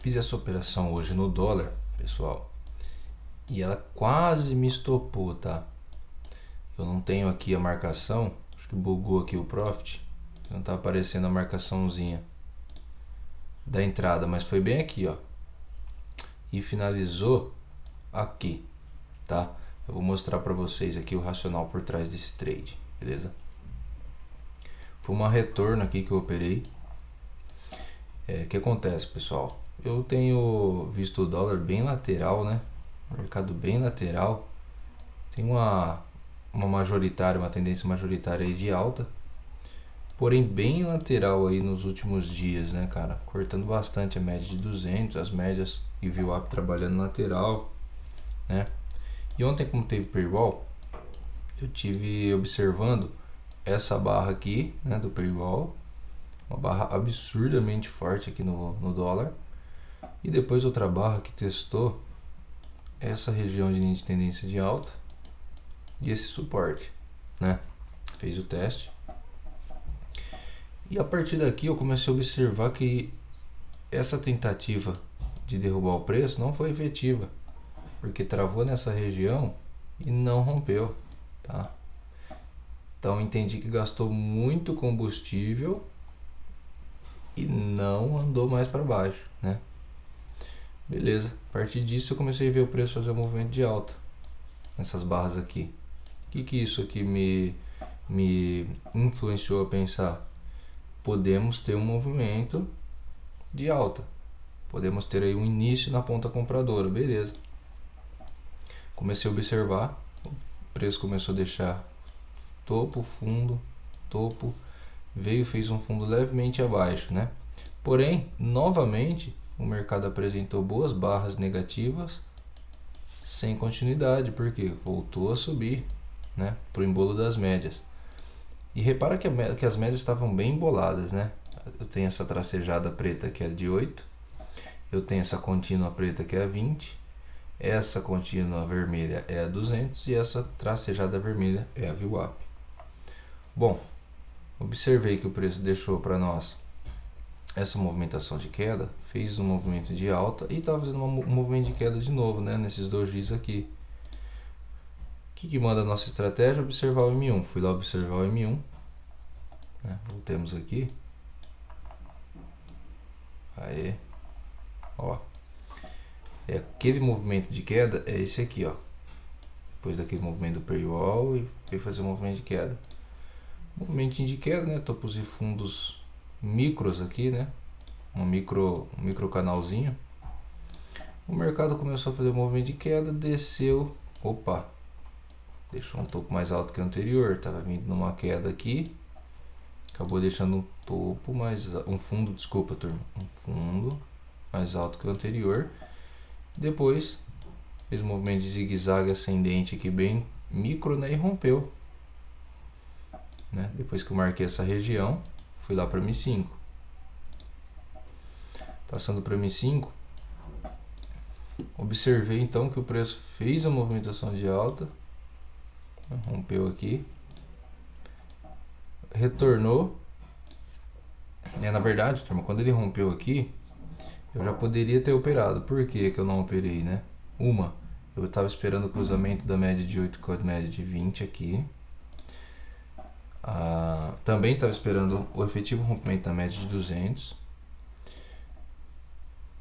Fiz essa operação hoje no dólar, pessoal, e ela quase me estopou, tá? Eu não tenho aqui a marcação, acho que bugou aqui o Profit, não tá aparecendo a marcaçãozinha da entrada, mas foi bem aqui, ó. E finalizou aqui, tá? Eu vou mostrar para vocês aqui o racional por trás desse trade, beleza? Foi uma retorno aqui que eu operei. O que acontece, pessoal? Eu tenho visto o dólar bem lateral, né? Mercado bem lateral. Tem uma majoritária, uma tendência majoritária aí de alta. Porém bem lateral aí nos últimos dias, né, cara? Cortando bastante a média de 200, as médias e VWAP trabalhando lateral, né? E ontem, como teve paywall, eu tive observando essa barra aqui, né, do paywall, uma barra absurdamente forte aqui no dólar, e depois outra barra que testou essa região de linha de tendência de alta e esse suporte, né? Fez o teste. E a partir daqui eu comecei a observar que essa tentativa de derrubar o preço não foi efetiva, porque travou nessa região e não rompeu, tá? Então entendi que gastou muito combustível e não andou mais para baixo, né? Beleza, a partir disso eu comecei a ver o preço fazer um movimento de alta nessas barras aqui. O que isso aqui me influenciou a pensar? Podemos ter um movimento de alta, podemos ter aí um início na ponta compradora, beleza. Comecei a observar, o preço começou a deixar topo, fundo, topo, veio, fez um fundo levemente abaixo, né? Porém, novamente, o mercado apresentou boas barras negativas sem continuidade, porque voltou a subir, né, para o embolo das médias. E repara que as médias estavam bem emboladas, né? Eu tenho essa tracejada preta que é de 8, eu tenho essa contínua preta que é a 20, essa contínua vermelha é a 200 e essa tracejada vermelha é a VWAP. Bom, observei que o preço deixou para nós essa movimentação de queda, fez um movimento de alta e estava fazendo um movimento de queda de novo, né, nesses dojis aqui. O que manda a nossa estratégia? Observar o M1. Fui lá observar o M1, né? Voltemos aqui. Aí, ó, aquele movimento de queda é esse aqui, ó. Depois daquele movimento do paywall e veio fazer um movimento de queda. Movimentinho de queda, né? Topos e fundos micros aqui, né? Um micro canalzinho. O mercado começou a fazer um movimento de queda, desceu, opa, deixou um topo mais alto que o anterior, estava vindo numa queda aqui, acabou deixando um topo mais, um fundo, desculpa turma, um fundo mais alto que o anterior. Depois fez um movimento de zigue-zague ascendente aqui bem micro, né, e rompeu, né? Depois que eu marquei essa região, fui lá para M5. Passando para M5, observei então que o preço fez a movimentação de alta, rompeu aqui, retornou. Na verdade, turma, quando ele rompeu aqui, eu já poderia ter operado. Por que eu não operei, né? Eu estava esperando o cruzamento da média de 8 com a média de 20 aqui. Também estava esperando o efetivo rompimento da média de 200.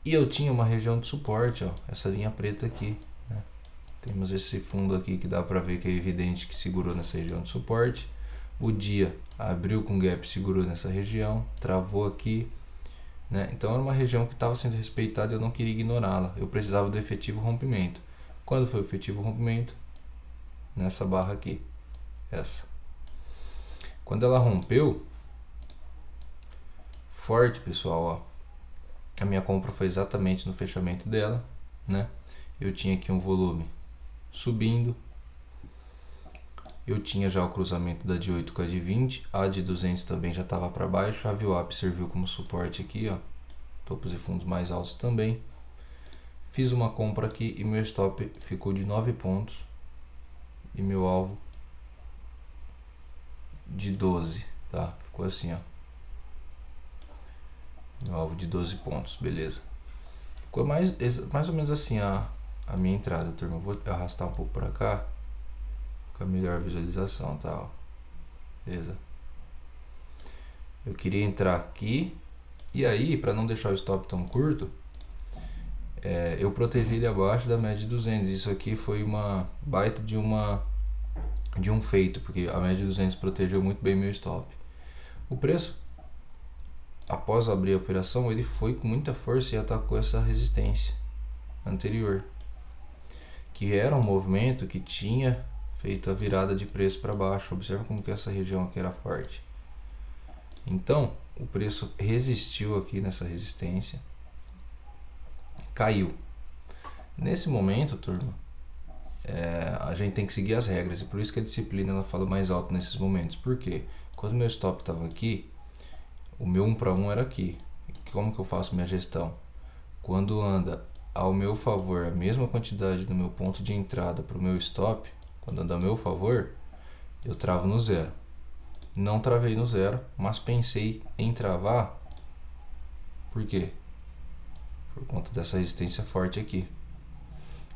E eu tinha uma região de suporte, ó, essa linha preta aqui, né? Temos esse fundo aqui que dá para ver que é evidente que segurou nessa região de suporte. O dia abriu com gap, segurou nessa região, travou aqui, né? Então era uma região que estava sendo respeitada e eu não queria ignorá-la. Eu precisava do efetivo rompimento. Quando foi o efetivo rompimento? Nessa barra aqui, essa. Quando ela rompeu, forte, pessoal, ó. A minha compra foi exatamente no fechamento dela, né? Eu tinha aqui um volume subindo. Eu tinha já o cruzamento da de 8 com a de 20, a de 200 também já estava para baixo, a VWAP serviu como suporte aqui, ó, topos e fundos mais altos também. Fiz uma compra aqui e meu stop ficou de 9 pontos e meu alvo de 12, tá? Ficou assim, ó. Meu alvo de 12 pontos, beleza. Ficou mais ou menos assim a minha entrada, turma. Eu vou arrastar um pouco para cá, com a melhor visualização, tá? Ó. Beleza. Eu queria entrar aqui, e aí, para não deixar o stop tão curto, eu protegi ele abaixo da média de 200. Isso aqui foi uma baita de um feito, porque a média de 200 protegeu muito bem meu stop. O preço, após abrir a operação, ele foi com muita força e atacou essa resistência anterior, que era um movimento que tinha feito a virada de preço para baixo. Observa como que essa região aqui era forte. Então, o preço resistiu aqui nessa resistência, caiu. Nesse momento, turma, a gente tem que seguir as regras, e por isso que a disciplina ela fala mais alto nesses momentos. Por quê? Quando meu stop estava aqui, o meu 1 para 1 era aqui. Como que eu faço minha gestão? Quando anda ao meu favor a mesma quantidade do meu ponto de entrada para o meu stop, quando anda a meu favor, eu travo no zero. Não travei no zero, mas pensei em travar. Por quê? Por conta dessa resistência forte aqui.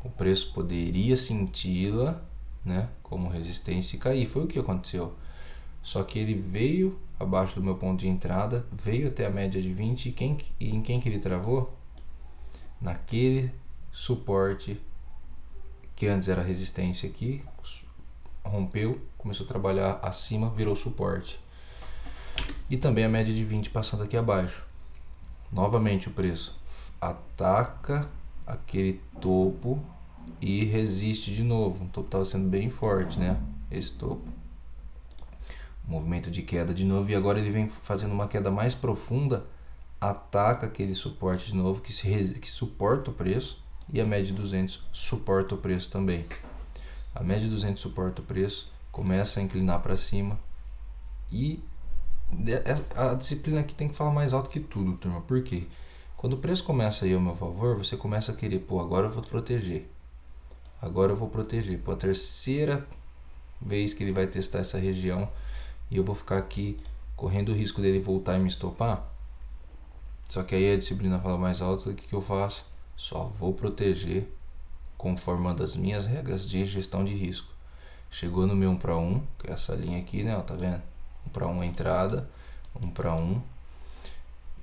O preço poderia senti-la, né, como resistência e cair. Foi o que aconteceu. Só que ele veio abaixo do meu ponto de entrada, veio até a média de 20 e em quem que ele travou? Naquele suporte que antes era resistência aqui, rompeu, começou a trabalhar acima, virou suporte. E também a média de 20 passando aqui abaixo. Novamente o preço ataca aquele topo e resiste de novo. O topo estava sendo bem forte, né? Esse topo. Movimento de queda de novo, e agora ele vem fazendo uma queda mais profunda, ataca aquele suporte de novo que suporta o preço, e a média de 200 suporta o preço também. A média de 200 suporta o preço, começa a inclinar para cima, e a disciplina aqui tem que falar mais alto que tudo, turma. Por quê? Quando o preço começa a ir ao meu favor, você começa a querer, pô, agora eu vou proteger. Agora eu vou proteger. Pô, a terceira vez que ele vai testar essa região, e eu vou ficar aqui correndo o risco dele voltar e me estopar. Só que aí a disciplina fala mais alto. O que eu faço? Só vou proteger conformando as minhas regras de gestão de risco. Chegou no meu 1 para 1, que é essa linha aqui, né? Ó, tá vendo? 1 para 1 a entrada, 1 para 1.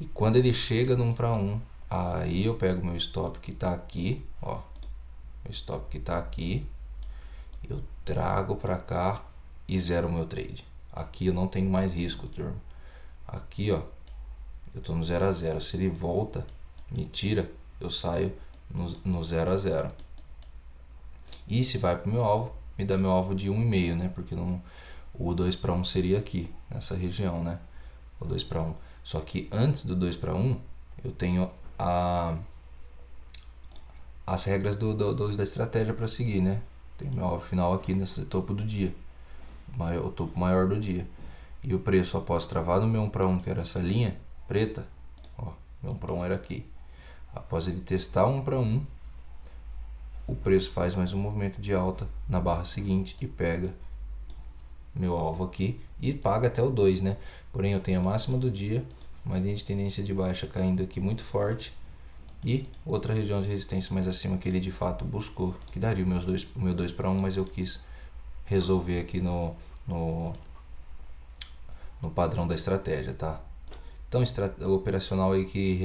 E quando ele chega no 1 para 1, aí eu pego meu stop que tá aqui, ó. Meu stop que tá aqui, eu trago para cá e zero o meu trade. Aqui eu não tenho mais risco, turma. Aqui, ó, eu tô no 0 a 0. Se ele volta, me tira, eu saio no 0 a 0. E se vai pro meu alvo, me dá meu alvo de 1,5, né? Porque não, o 2 para 1 seria aqui, nessa região, né? O 2 para 1. Só que antes do 2 para 1, eu tenho as regras da estratégia para seguir, né? Tem meu alvo final aqui nesse topo do dia. O topo maior do dia. E o preço após travar no meu 1 para 1, que era essa linha preta, ó, meu 1 para 1 era aqui. Após ele testar 1 para 1, o preço faz mais um movimento de alta na barra seguinte e pega meu alvo aqui e paga até o 2, né? Porém eu tenho a máxima do dia, uma linha de tendência de baixa caindo aqui muito forte e outra região de resistência mais acima que ele de fato buscou, que daria o meu 2 para 1, mas eu quis resolver aqui no padrão da estratégia, tá? Então, o operacional aí que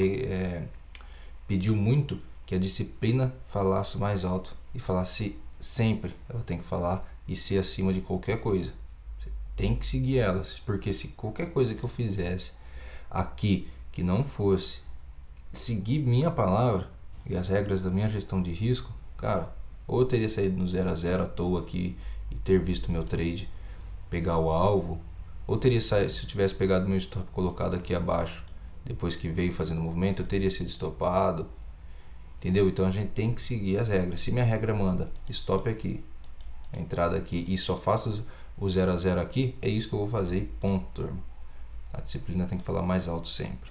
pediu muito que a disciplina falasse mais alto e falasse sempre, ela tem que falar e ser acima de qualquer coisa. Você tem que seguir elas, porque se qualquer coisa que eu fizesse aqui que não fosse seguir minha palavra e as regras da minha gestão de risco, cara, ou eu teria saído no 0 a 0 à toa aqui e ter visto meu trade pegar o alvo, ou teria saído, se eu tivesse pegado meu stop colocado aqui abaixo, depois que veio fazendo o movimento, eu teria sido estopado, entendeu? Então a gente tem que seguir as regras. Se minha regra manda stop aqui, entrada aqui e só faço o 0 a 0 aqui, é isso que eu vou fazer e ponto, turma. A disciplina tem que falar mais alto sempre.